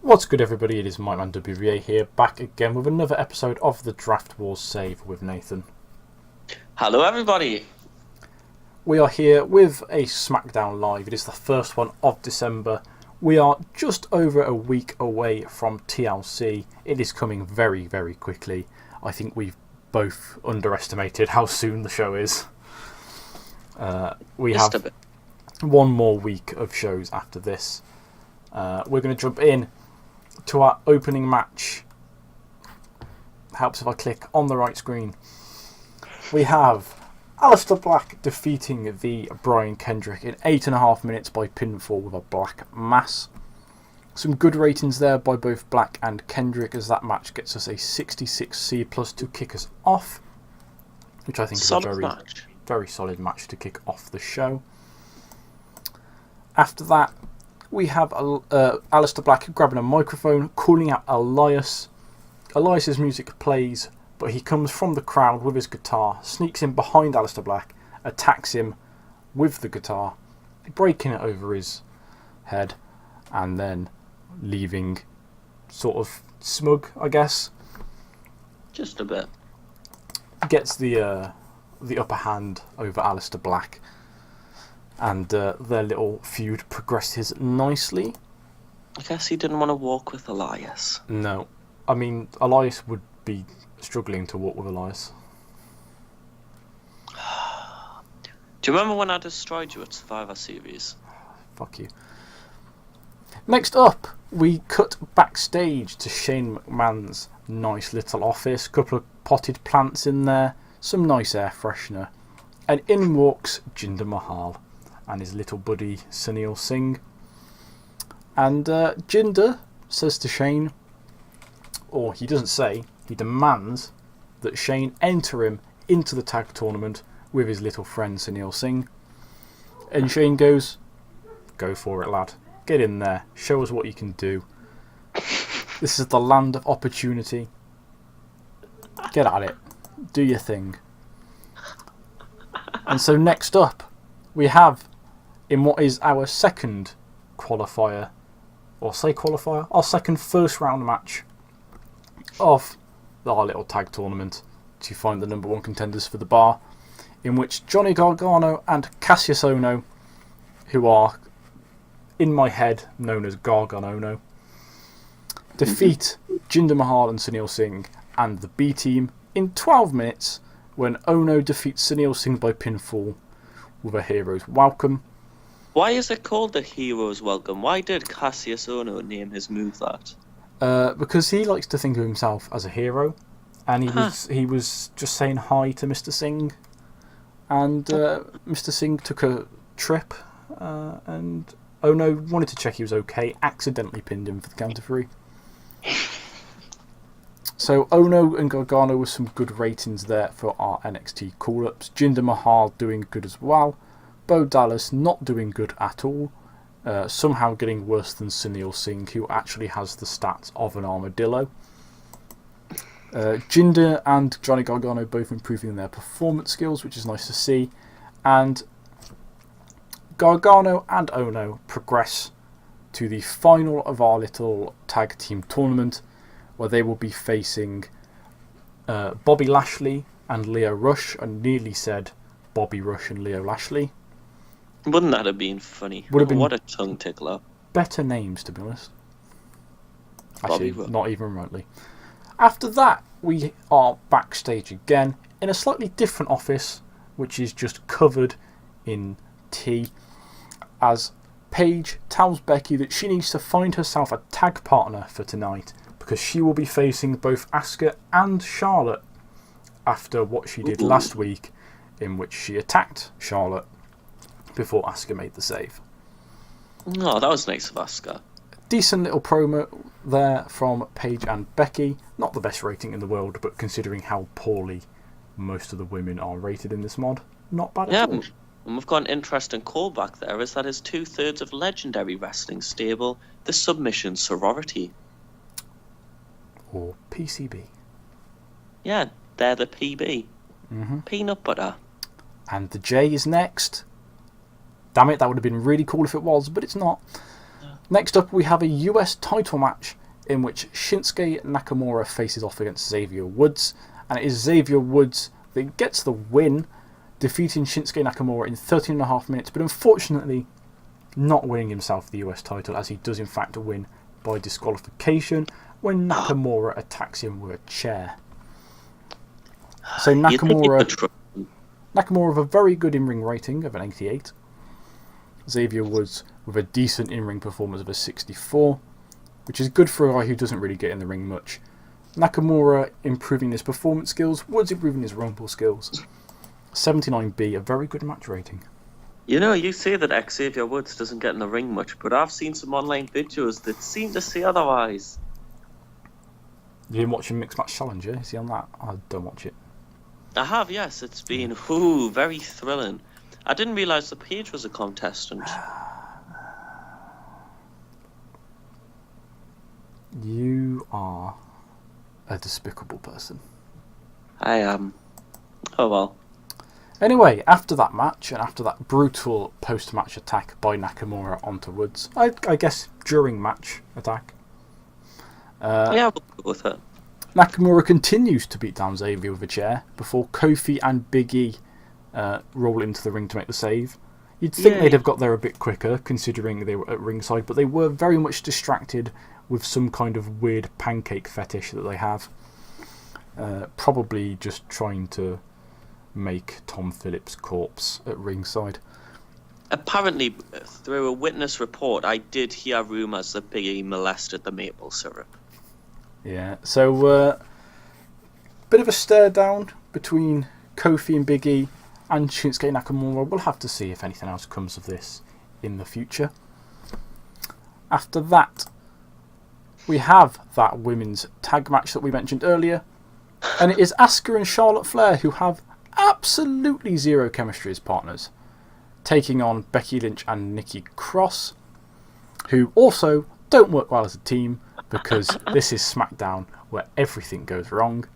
What's good, everybody? It is my man WVA here, back again with another episode of the Draft Wars Save with Nathan. Hello, everybody. We are here with a SmackDown Live. It is the first one of December. We are just over a week away from TLC. It is coming very, very quickly. I think we've both underestimated how soon the show is. We have one more week of shows after this. We're going to jump in to our opening match. Helps if I click on the right screen. We have Aleister Black defeating the Brian Kendrick in 8.5 minutes by pinfall with a black mass. Some good ratings there by both Black and Kendrick, as that match gets us a 66C+ to kick us off, which I think is a very solid match to kick off the show. After that, we have Aleister Black grabbing a microphone, calling out Elias. Elias's music plays, but he comes from the crowd with his guitar, sneaks in behind Aleister Black, attacks him with the guitar, breaking it over his head, and then leaving sort of smug, I guess. Just a bit. Gets the upper hand over Aleister Black. And their little feud progresses nicely. I guess he didn't want to walk with Elias. No. I mean, Elias would be struggling to walk with Elias. Do you remember when I destroyed you at Survivor Series? Fuck you. Next up, we cut backstage to Shane McMahon's nice little office. Couple of potted plants in there. Some nice air freshener. And in walks Jinder Mahal and his little buddy Sunil Singh. And Jinder says to Shane, or he doesn't say, he demands that Shane enter him into the tag tournament with his little friend Sunil Singh. And Shane goes, "Go for it, lad. Get in there. Show us what you can do. This is the land of opportunity. Get at it. Do your thing." And so next up, we have, in what is our second qualifier, our second first round match of our little tag tournament to find the number one contenders for the bar, in which Johnny Gargano and Cassius Ohno, who are in my head known as Gargano, defeat Jinder Mahal and Sunil Singh and the B team in 12 minutes when Ohno defeats Sunil Singh by pinfall with a Hero's Welcome. Why is it called the Hero's Welcome? Why did Cassius Ohno name his move that? Because he likes to think of himself as a hero, and he was just saying hi to Mr. Singh, and Mr. Singh took a trip, and Ohno wanted to check he was okay, accidentally pinned him for the counter 3. So Ohno and Gargano with some good ratings there for our NXT call-ups. Jinder Mahal doing good as well. Bo Dallas not doing good at all. Somehow getting worse than Sunil Singh, who actually has the stats of an armadillo. Jinder and Johnny Gargano both improving their performance skills, which is nice to see. And Gargano and Ohno progress to the final of our little tag team tournament, where they will be facing Bobby Lashley and Leo Rush. I nearly said Bobby Rush and Leo Lashley. Wouldn't that have been funny? Would have been what a tongue tickler. Better names, to be honest. Actually, not even remotely. After that, we are backstage again in a slightly different office, which is just covered in tea, as Paige tells Becky that she needs to find herself a tag partner for tonight, because she will be facing both Asuka and Charlotte after what she did last week, in which she attacked Charlotte before Asuka made the save. Oh, that was nice of Asuka. Decent little promo there from Paige and Becky. Not the best rating in the world, but considering how poorly most of the women are rated in this mod, not bad at all. And we've got an interesting callback there, is that is 2/3 of legendary wrestling stable, the Submission Sorority. Or PCB. Yeah, they're the PB. Peanut butter. And the J is next. Damn it, that would have been really cool if it was, but it's not. Next up, we have a US title match in which Shinsuke Nakamura faces off against Xavier Woods, and it is Xavier Woods that gets the win, defeating Shinsuke Nakamura in 13.5 minutes, but unfortunately not winning himself the US title, as he does in fact win by disqualification when Nakamura attacks him with a chair. So Nakamura with a very good in-ring rating of an 88. Xavier Woods with a decent in-ring performance of a 64, which is good for a guy who doesn't really get in the ring much. Nakamura improving his performance skills, Woods improving his rumble skills. 79B, a very good match rating. You know, you say that Xavier Woods doesn't get in the ring much, but I've seen some online videos that seem to say otherwise. You been watching Mixed Match Challenge, yeah? Is he on that? I don't watch it. I have, yes. It's been very thrilling. I didn't realise the Paige was a contestant. You are a despicable person. I am. Oh well. Anyway, after that match, and after that brutal post-match attack by Nakamura onto Woods, I guess during match attack, yeah, we'll go with it. Nakamura continues to beat down Xavier with a chair before Kofi and Big E roll into the ring to make the save. You'd think they'd have got there a bit quicker, considering they were at ringside, but they were very much distracted with some kind of weird pancake fetish that they have. Probably just trying to make Tom Phillips' corpse at ringside. Apparently, through a witness report, I did hear rumours that Big E molested the maple syrup. Yeah, so bit of a stare down between Kofi and Big E and Shinsuke Nakamura. We'll have to see if anything else comes of this in the future. After that, we have that women's tag match that we mentioned earlier, and it is Asuka and Charlotte Flair, who have absolutely zero chemistry as partners, taking on Becky Lynch and Nikki Cross, who also don't work well as a team because this is SmackDown where everything goes wrong.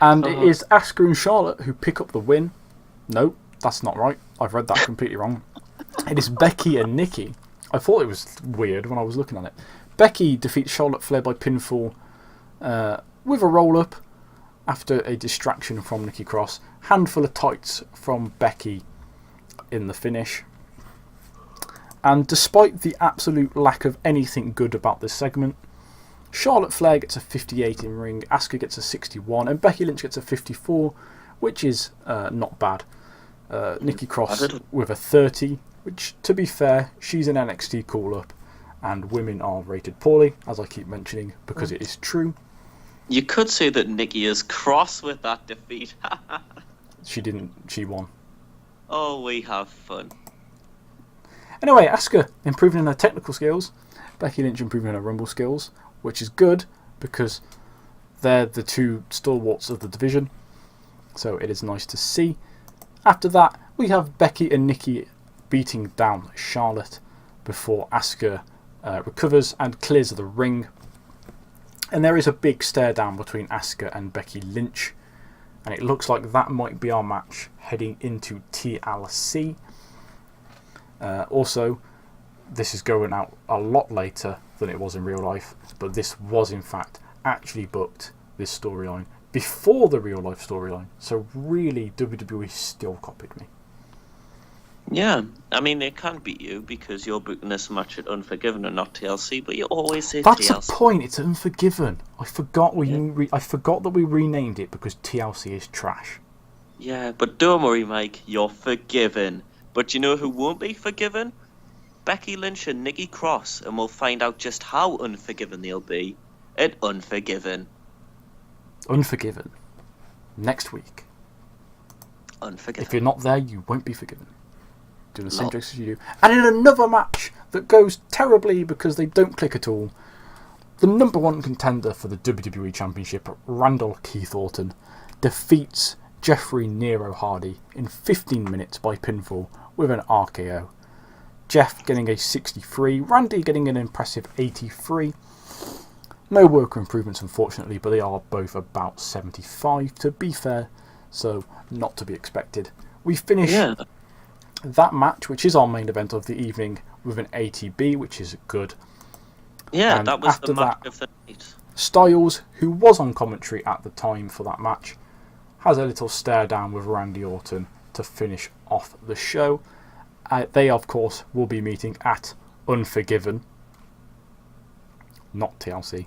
And it is Asuka and Charlotte who pick up the win. No, that's not right. I've read that completely wrong. It is Becky and Nikki. I thought it was weird when I was looking at it. Becky defeats Charlotte Flair by pinfall with a roll-up after a distraction from Nikki Cross. Handful of tights from Becky in the finish. And despite the absolute lack of anything good about this segment, Charlotte Flair gets a 58 in ring, Asuka gets a 61, and Becky Lynch gets a 54, which is not bad. Nikki Cross with a 30, which, to be fair, she's an NXT call-up, and women are rated poorly, as I keep mentioning, because it is true. You could say that Nikki is cross with that defeat. She didn't, she won. Oh, we have fun. Anyway, Asuka improving in her technical skills, Becky Lynch improving in her rumble skills, which is good because they're the two stalwarts of the division, so it is nice to see. After that, we have Becky and Nikki beating down Charlotte before Asuka recovers and clears the ring. And there is a big stare down between Asuka and Becky Lynch, and it looks like that might be our match heading into TLC. Also, this is going out a lot later than it was in real life, but this was in fact actually booked, this storyline, before the real life storyline. So really, WWE still copied me. Yeah, I mean, they can't beat you because you're booking this match at Unforgiven and not TLC, but you always say That's TLC. the point, it's Unforgiven. I forgot I forgot that we renamed it because TLC is trash. Yeah, but don't worry, Mike, you're forgiven. But you know who won't be forgiven? Becky Lynch and Nikki Cross, and we'll find out just how unforgiven they'll be at Unforgiven. Unforgiven. Next week. Unforgiven. If you're not there, you won't be forgiven. Do the same jokes as you do. And in another match that goes terribly because they don't click at all, the number one contender for the WWE Championship, Randall Keith Orton, defeats Jeffrey Nero Hardy in 15 minutes by pinfall with an RKO. Jeff getting a 63, Randy getting an impressive 83. No worker improvements, unfortunately, but they are both about 75 to be fair, so not to be expected. We finish that match, which is our main event of the evening, with an ATB, which is good. Yeah, And that was after the match that, of the night. Styles, who was on commentary at the time for that match, has a little stare down with Randy Orton to finish off the show. They, of course, will be meeting at Unforgiven, not TLC.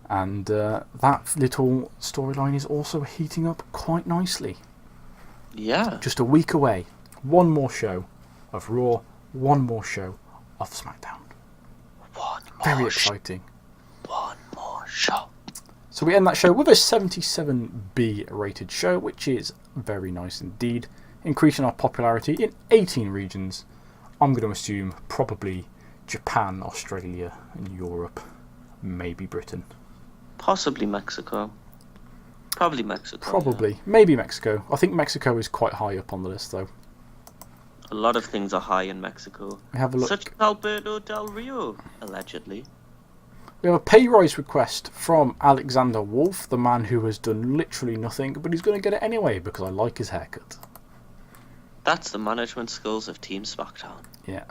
And that little storyline is also heating up quite nicely. Yeah. Just a week away. One more show of Raw, one more show of SmackDown. One more Very exciting. One more show. So we end that show with a 77B rated show, which is very nice indeed. Increasing our popularity in 18 regions. I'm going to assume probably Japan, Australia, and Europe. Maybe Britain. Possibly Mexico. Probably Mexico. Probably. Yeah. Maybe Mexico. I think Mexico is quite high up on the list, though. A lot of things are high in Mexico. We have a look. Such as Alberto Del Rio, allegedly. We have a pay rise request from Alexander Wolf, the man who has done literally nothing, but he's going to get it anyway because I like his haircut. That's the management skills of Team SmackDown. Yeah.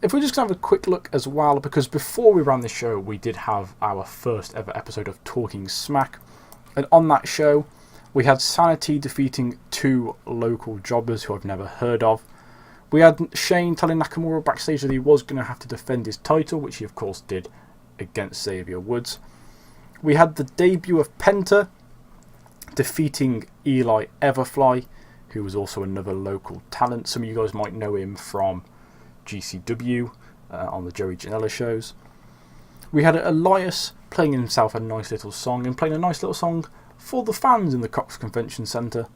If we're just going to have a quick look as well, because before we ran this show, we did have our first ever episode of Talking Smack. And on that show, we had Sanity defeating 2 local jobbers who I've never heard of. We had Shane telling Nakamura backstage that he was going to have to defend his title, which he of course did against Xavier Woods. We had the debut of Penta defeating Eli Everfly, who was also another local talent. Some of you guys might know him from GCW on the Joey Janela shows. We had Elias playing himself a nice little song and playing a nice little song for the fans in the Cox Convention Centre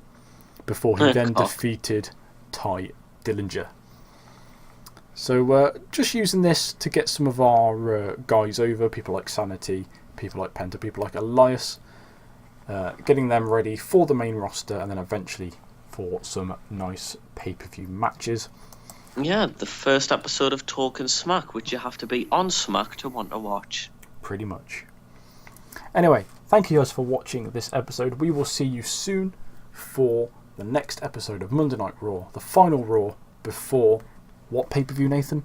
before he then defeated Ty Dillinger. So just using this to get some of our guys over, people like Sanity, people like Penta, people like Elias, getting them ready for the main roster and then eventually for some nice pay-per-view matches. Yeah, the first episode of Talking Smack, which you have to be on Smack to want to watch. Pretty much. Anyway, thank you guys for watching this episode. We will see you soon for the next episode of Monday Night Raw, the final Raw before what pay-per-view, Nathan?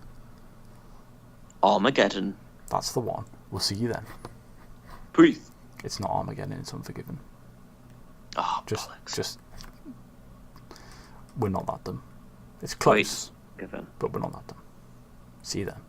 Armageddon. That's the one. We'll see you then. Peace. It's not Armageddon, it's Unforgiven. Oh, just we're not that dumb. It's close, Given. but we're not that dumb. See you then.